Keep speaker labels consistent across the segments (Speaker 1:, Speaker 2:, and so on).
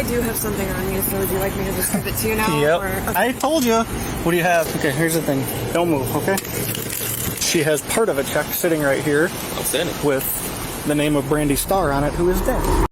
Speaker 1: I do have something on me, so would you like me to just give it to you now?
Speaker 2: Yep.
Speaker 1: Or, okay.
Speaker 2: I told you. What do you have? Okay, here's the thing. Don't move, okay? She has part of a check sitting right here.
Speaker 3: Outstanding.
Speaker 2: With the name of Brandy Starr on it, who is dead.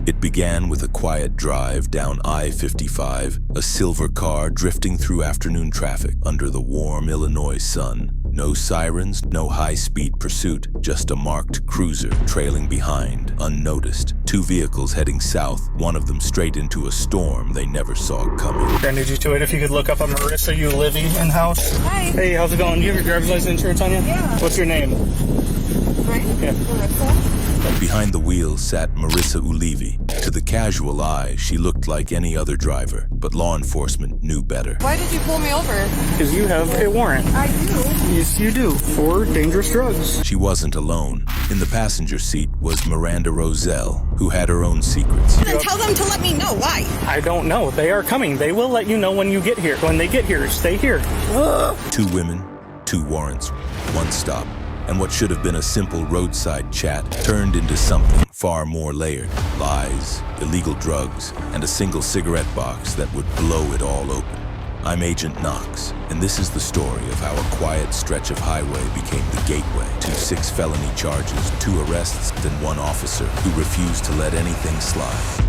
Speaker 4: It began with a quiet drive down I-55, a silver car drifting through afternoon traffic under the warm Illinois sun. No sirens, no high-speed pursuit, just a marked cruiser trailing behind, unnoticed. Two vehicles heading south, one of them straight into a storm they never saw coming.
Speaker 2: Brandy, you to it if you could look up a Marissa Ulivi in-house.
Speaker 1: Hi.
Speaker 2: Hey, how's it going? Do you have your driver's license insurance on you?
Speaker 1: Yeah.
Speaker 2: What's your name?
Speaker 1: Right?
Speaker 2: Yeah.
Speaker 1: Marissa?
Speaker 4: Behind the wheel sat Marissa Ulivi. To the casual eye, she looked like any other driver, but law enforcement knew better.
Speaker 1: Why did you pull me over?
Speaker 2: Because you have a warrant.
Speaker 1: I do.
Speaker 2: Yes, you do. For dangerous drugs.
Speaker 4: She wasn't alone. In the passenger seat was Miranda Roselle, who had her own secrets.
Speaker 1: Then tell them to let me know. Why?
Speaker 2: I don't know. They are coming. They will let you know when you get here. When they get here, stay here.
Speaker 4: Two women, two warrants, one stop. And what should have been a simple roadside chat turned into something far more layered. Lies, illegal drugs, and a single cigarette box that would blow it all open. I'm Agent Knox, and this is the story of how a quiet stretch of highway became the gateway to 6 felony charges, 2 arrests, and 1 officer who refused to let anything slide.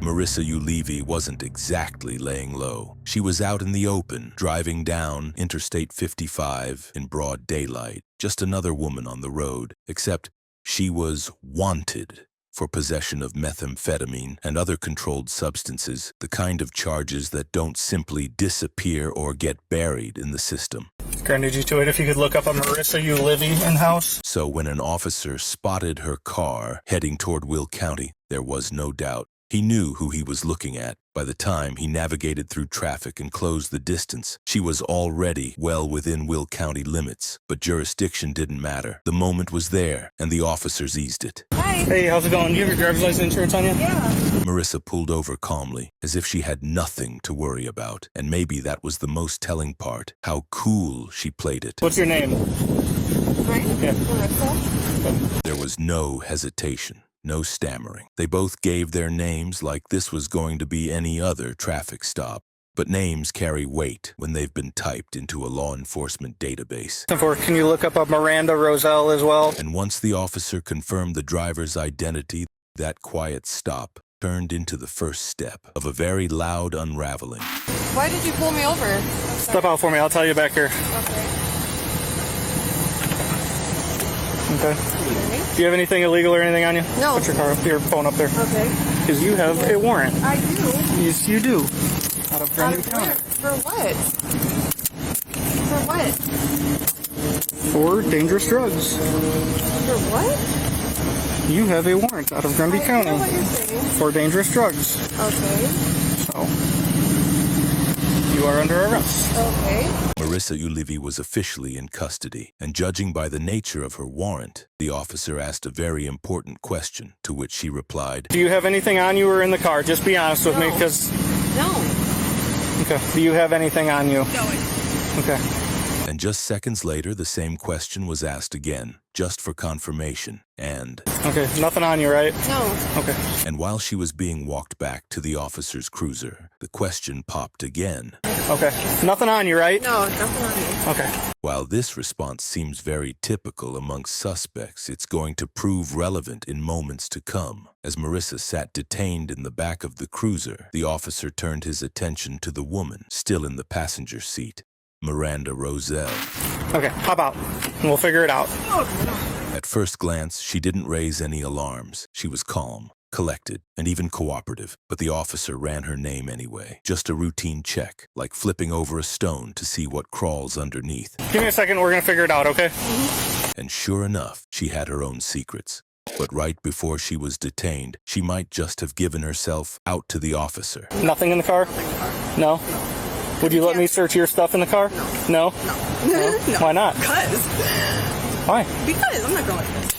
Speaker 4: Marissa Ulivi wasn't exactly laying low. She was out in the open, driving down Interstate 55 in broad daylight. Just another woman on the road, except she was wanted for possession of methamphetamine and other controlled substances, the kind of charges that don't simply disappear or get buried in the system.
Speaker 2: Granted you to it if you could look up a Marissa Ulivi in-house.
Speaker 4: So when an officer spotted her car heading toward Will County, there was no doubt. He knew who he was looking at. By the time he navigated through traffic and closed the distance, she was already well within Will County limits. But jurisdiction didn't matter. The moment was there, and the officers eased it.
Speaker 1: Hi.
Speaker 2: Hey, how's it going? Do you have your driver's license insurance on you?
Speaker 1: Yeah.
Speaker 4: Marissa pulled over calmly, as if she had nothing to worry about. And maybe that was the most telling part, how cool she played it.
Speaker 2: What's your name?
Speaker 1: Right?
Speaker 2: Yeah.
Speaker 1: Marissa?
Speaker 4: There was no hesitation. No stammering. They both gave their names like this was going to be any other traffic stop. But names carry weight when they've been typed into a law enforcement database.
Speaker 2: Can you look up a Miranda Roselle as well?
Speaker 4: And once the officer confirmed the driver's identity, that quiet stop turned into the first step of a very loud unraveling.
Speaker 1: Why did you pull me over?
Speaker 2: Step out for me. I'll tell you back here. Okay. Do you have anything illegal or anything on you?
Speaker 1: No.
Speaker 2: Put your phone up there.
Speaker 1: Okay.
Speaker 2: Because you have a warrant.
Speaker 1: I do.
Speaker 2: Yes, you do. Out of Brandy County.
Speaker 1: For what? For what?
Speaker 2: For dangerous drugs.
Speaker 1: For what?
Speaker 2: You have a warrant out of Grundy
Speaker 1: I
Speaker 2: County
Speaker 1: know what you're saying.
Speaker 2: for dangerous drugs.
Speaker 1: Okay.
Speaker 2: So, you are under arrest.
Speaker 1: Okay.
Speaker 4: Marissa Ulivi was officially in custody, and judging by the nature of her warrant, the officer asked a very important question, to which she replied,
Speaker 2: Do you have anything on you or in the car? Just be honest with me,
Speaker 1: No.
Speaker 2: because...
Speaker 1: No.
Speaker 2: Okay. Do you have anything on you?
Speaker 1: No.
Speaker 2: Okay.
Speaker 4: and just seconds later the same question was asked again, just for confirmation, and...
Speaker 2: Okay, nothing on you, right?
Speaker 1: No.
Speaker 2: Okay.
Speaker 4: And while she was being walked back to the officer's cruiser, the question popped again.
Speaker 2: Okay. Nothing on you, right?
Speaker 1: No, nothing on me.
Speaker 2: Okay.
Speaker 4: While this response seems very typical amongst suspects, it's going to prove relevant in moments to come. As Marissa sat detained in the back of the cruiser, the officer turned his attention to the woman still in the passenger seat, Miranda Roselle.
Speaker 2: Okay, hop out, and we'll figure it out.
Speaker 4: At first glance, she didn't raise any alarms. She was calm, collected, and even cooperative, but the officer ran her name anyway. Just a routine check, like flipping over a stone to see what crawls underneath.
Speaker 2: Give me a second, we're gonna figure it out, okay?
Speaker 4: And sure enough, she had her own secrets. But right before she was detained, she might just have given herself out to the officer.
Speaker 2: Nothing in the car? No? Would you let me search your stuff in the car? No?
Speaker 1: No.
Speaker 2: Why not?
Speaker 1: Because.
Speaker 2: Why?
Speaker 1: Because I'm not going like this.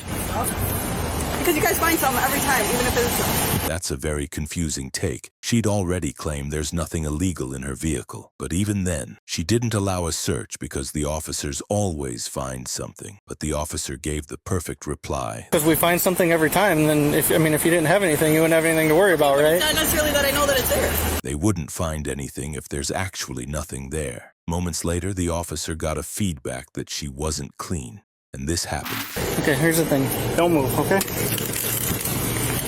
Speaker 1: Because you guys find something every time, even if it's
Speaker 4: That's a very confusing take. She'd already claimed there's nothing illegal in her vehicle. But even then, she didn't allow a search because the officers always find something. But the officer gave the perfect reply.
Speaker 2: Because we find something every time, then if you didn't have anything, you wouldn't have anything to worry about, right?
Speaker 1: Not necessarily that I know that it's there.
Speaker 4: They wouldn't find anything if there's actually nothing there. Moments later, the officer got a feedback that she wasn't clean. And this happened.
Speaker 2: Okay, here's the thing. Don't move, okay?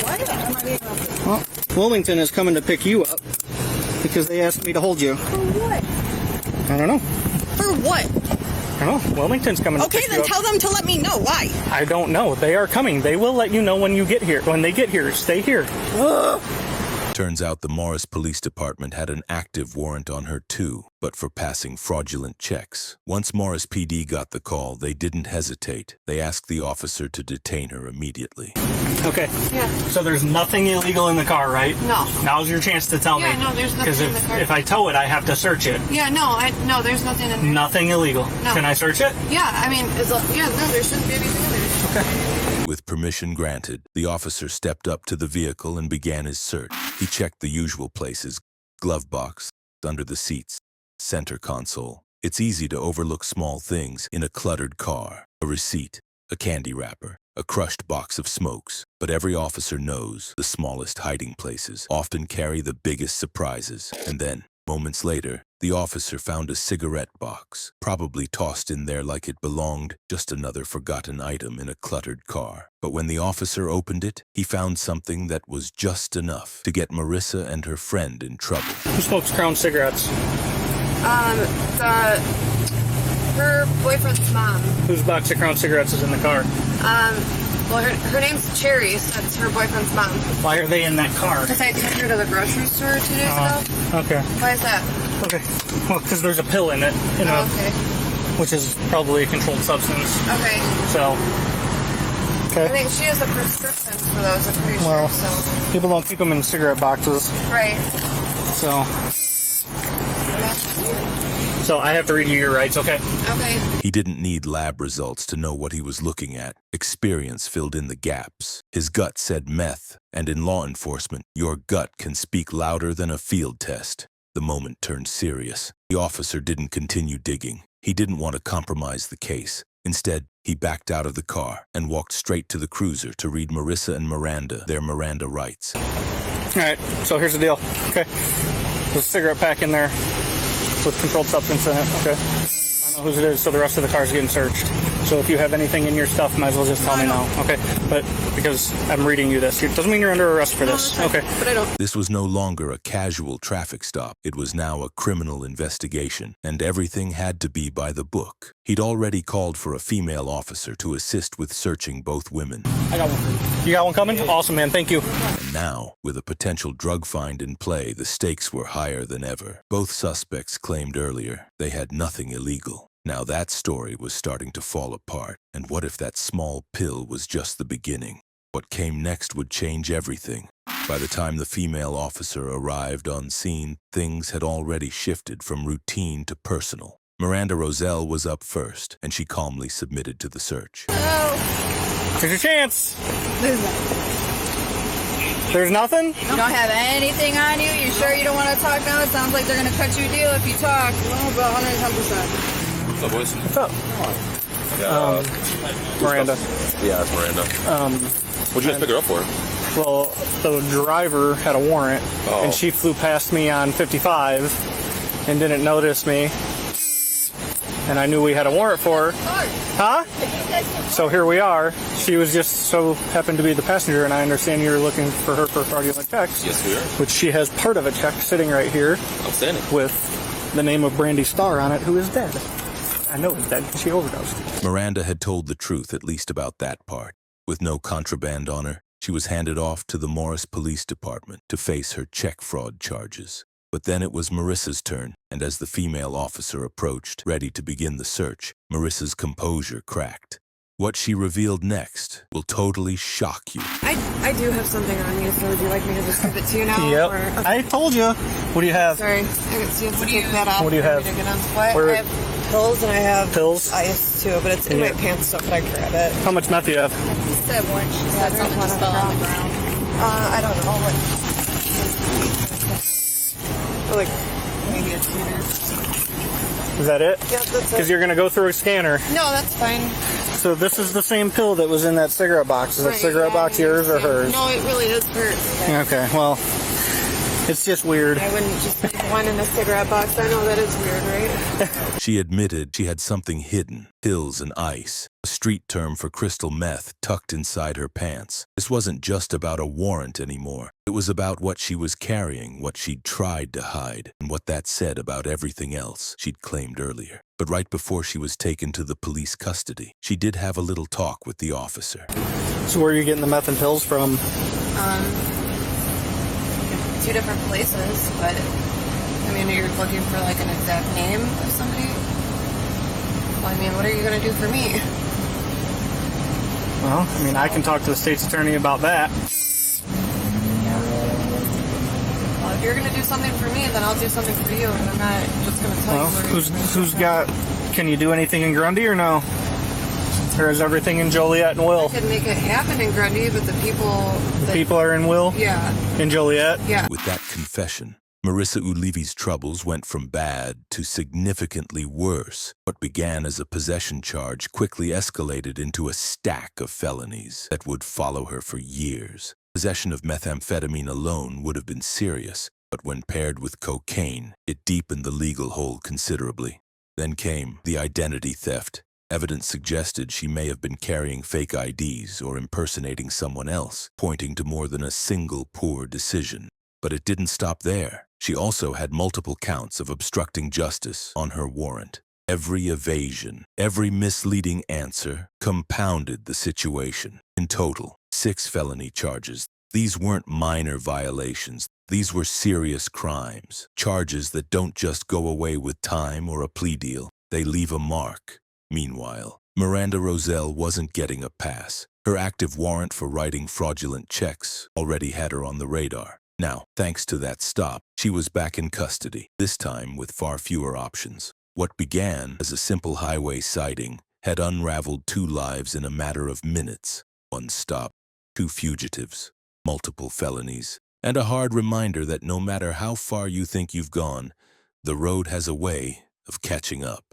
Speaker 1: Why am I being offered?
Speaker 2: Well, Wilmington is coming to pick you up because they asked me to hold you.
Speaker 1: For what?
Speaker 2: I don't know.
Speaker 1: For what?
Speaker 2: I don't know. Wilmington's coming to
Speaker 1: Okay,
Speaker 2: pick
Speaker 1: then
Speaker 2: you up.
Speaker 1: tell them to let me know. Why?
Speaker 2: I don't know. They are coming. They will let you know when you get here. When they get here, stay here.
Speaker 1: Ugh.
Speaker 4: Turns out the Morris Police Department had an active warrant on her too, but for passing fraudulent checks. Once Morris PD got the call, they didn't hesitate. They asked the officer to detain her immediately.
Speaker 2: Okay.
Speaker 1: Yeah.
Speaker 2: So there's nothing illegal in the car, right?
Speaker 1: No.
Speaker 2: Now's your chance to tell me.
Speaker 1: Yeah, no, there's nothing
Speaker 2: Because
Speaker 1: in the car.
Speaker 2: if I tow it, I have to search it.
Speaker 1: Yeah, no, there's nothing in there.
Speaker 2: Nothing illegal.
Speaker 1: No.
Speaker 2: Can I search it?
Speaker 1: Yeah, I mean, there shouldn't be anything in there.
Speaker 2: Okay.
Speaker 4: With permission granted, the officer stepped up to the vehicle and began his search. He checked the usual places: glove box, under the seats, center console. It's easy to overlook small things in a cluttered car: a receipt, a candy wrapper, a crushed box of smokes. But every officer knows the smallest hiding places often carry the biggest surprises. And then, moments later, the officer found a cigarette box, probably tossed in there like it belonged, just another forgotten item in a cluttered car. But when the officer opened it, he found something that was just enough to get Marissa and her friend in trouble.
Speaker 2: Who smokes Crown cigarettes?
Speaker 1: Her boyfriend's mom.
Speaker 2: Whose box of Crown cigarettes is in the car?
Speaker 1: Well, her name's Cherry, so that's her boyfriend's mom.
Speaker 2: Why are they in that car?
Speaker 1: Because I took her to the grocery store 2 days ago.
Speaker 2: Okay.
Speaker 1: Why is that?
Speaker 2: Okay. Well, because there's a pill in it,
Speaker 1: Okay.
Speaker 2: which is probably a controlled substance.
Speaker 1: Okay.
Speaker 2: So.
Speaker 1: I
Speaker 2: Okay.
Speaker 1: think she has a prescription for those, I'm pretty
Speaker 2: Well,
Speaker 1: sure, so.
Speaker 2: people don't keep them in cigarette boxes,
Speaker 1: Right.
Speaker 2: so. So I have to read you your rights, okay?
Speaker 1: Okay.
Speaker 4: He didn't need lab results to know what he was looking at. Experience filled in the gaps. His gut said meth, and in law enforcement, your gut can speak louder than a field test. The moment turned serious. The officer didn't continue digging. He didn't want to compromise the case. Instead, he backed out of the car and walked straight to the cruiser to read Marissa and Miranda their Miranda rights.
Speaker 2: All right, so here's the deal, okay? There's a cigarette pack in there with controlled substance in it, okay? I know whose it is, so the rest of the car's getting searched. So if you have anything in your stuff, might as well just tell me now, okay? But because I'm reading you this, it doesn't mean you're under arrest for this, okay?
Speaker 1: But I don't.
Speaker 4: This was no longer a casual traffic stop. It was now a criminal investigation, and everything had to be by the book. He'd already called for a female officer to assist with searching both women.
Speaker 2: I got one. You got one coming? Awesome, man, thank you.
Speaker 4: And now, with a potential drug find in play, the stakes were higher than ever. Both suspects claimed earlier they had nothing illegal. Now that story was starting to fall apart. And what if that small pill was just the beginning? What came next would change everything. By the time the female officer arrived on scene, things had already shifted from routine to personal. Miranda Roselle was up first, and she calmly submitted to the search.
Speaker 2: Here's your chance. There's nothing?
Speaker 1: You don't have anything on you? You sure you don't want to talk now? It sounds like they're going to cut you a deal if you talk. No, but 110%.
Speaker 3: What's up, boys?
Speaker 2: What's up? Miranda.
Speaker 3: Yeah, it's Miranda. What'd you guys pick her up for?
Speaker 2: Well, the driver had a warrant,
Speaker 3: Oh.
Speaker 2: and she flew past me on 55 and didn't notice me. And I knew we had a warrant for her. Huh? So here we are. She was just so happened to be the passenger, and I understand you're looking for her for fraudulent checks.
Speaker 3: Yes, we are.
Speaker 2: Which she has part of a check sitting right here
Speaker 3: Outstanding.
Speaker 2: with the name of Brandy Starr on it, who is dead. I know he's dead. She overdosed.
Speaker 4: Miranda had told the truth, at least about that part. With no contraband on her, she was handed off to the Morris Police Department to face her check fraud charges. But then it was Marissa's turn, and as the female officer approached, ready to begin the search, Marissa's composure cracked. What she revealed next will totally shock you.
Speaker 1: I do have something on you, so would you like me to just give it to you now?
Speaker 2: Yep.
Speaker 1: Or, okay.
Speaker 2: I told you. What do you have?
Speaker 1: Sorry, I didn't see if you take that off.
Speaker 2: What do you have?
Speaker 1: What?
Speaker 2: Where-
Speaker 1: I have pills and I have
Speaker 2: Pills?
Speaker 1: ice too, but it's in my pants, so could I grab it?
Speaker 2: How much meth do you have?
Speaker 1: She said something just fell on the ground. I don't know. Or like maybe a scanner.
Speaker 2: Is that it?
Speaker 1: Yeah, that's
Speaker 2: Because
Speaker 1: it.
Speaker 2: you're going to go through a scanner.
Speaker 1: No, that's fine.
Speaker 2: So this is the same pill that was in that cigarette box. Is that
Speaker 1: Right,
Speaker 2: cigarette
Speaker 1: yeah,
Speaker 2: box yours or hers?
Speaker 1: No, it really is hers.
Speaker 2: Okay, well, it's just weird.
Speaker 1: I wouldn't just put one in a cigarette box. I know that is weird, right?
Speaker 4: She admitted she had something hidden, pills and ice, a street term for crystal meth tucked inside her pants. This wasn't just about a warrant anymore. It was about what she was carrying, what she'd tried to hide, and what that said about everything else she'd claimed earlier. But right before she was taken to the police custody, she did have a little talk with the officer.
Speaker 2: So where are you getting the meth and pills from?
Speaker 1: Two different places, but I mean, you're looking for like an exact name of somebody. Well, I mean, what are you going to do for me?
Speaker 2: Well, I mean, I can talk to the state's attorney about that.
Speaker 1: Well, if you're going to do something for me, then I'll do something for you, and I'm not just going to tell
Speaker 2: Well,
Speaker 1: you where
Speaker 2: who's got... Can you do anything in Grundy or no? Or is everything in Joliet and Will?
Speaker 1: I could make it happen in Grundy, but the people...
Speaker 2: The people are in Will?
Speaker 1: Yeah.
Speaker 2: In Joliet?
Speaker 1: Yeah.
Speaker 4: With that confession, Marissa Ulivi's troubles went from bad to significantly worse. What began as a possession charge quickly escalated into a stack of felonies that would follow her for years. Possession of methamphetamine alone would have been serious, but when paired with cocaine, it deepened the legal hole considerably. Then came the identity theft. Evidence suggested she may have been carrying fake IDs or impersonating someone else, pointing to more than a single poor decision. But it didn't stop there. She also had multiple counts of obstructing justice on her warrant. Every evasion, every misleading answer compounded the situation. In total, 6 felony charges. These weren't minor violations. These were serious crimes. Charges that don't just go away with time or a plea deal. They leave a mark. Meanwhile, Miranda Roselle wasn't getting a pass. Her active warrant for writing fraudulent checks already had her on the radar. Now, thanks to that stop, she was back in custody, this time with far fewer options. What began as a simple highway sighting had unraveled 2 lives in a matter of minutes. 1 stop, 2 fugitives, multiple felonies, and a hard reminder that no matter how far you think you've gone, the road has a way of catching up.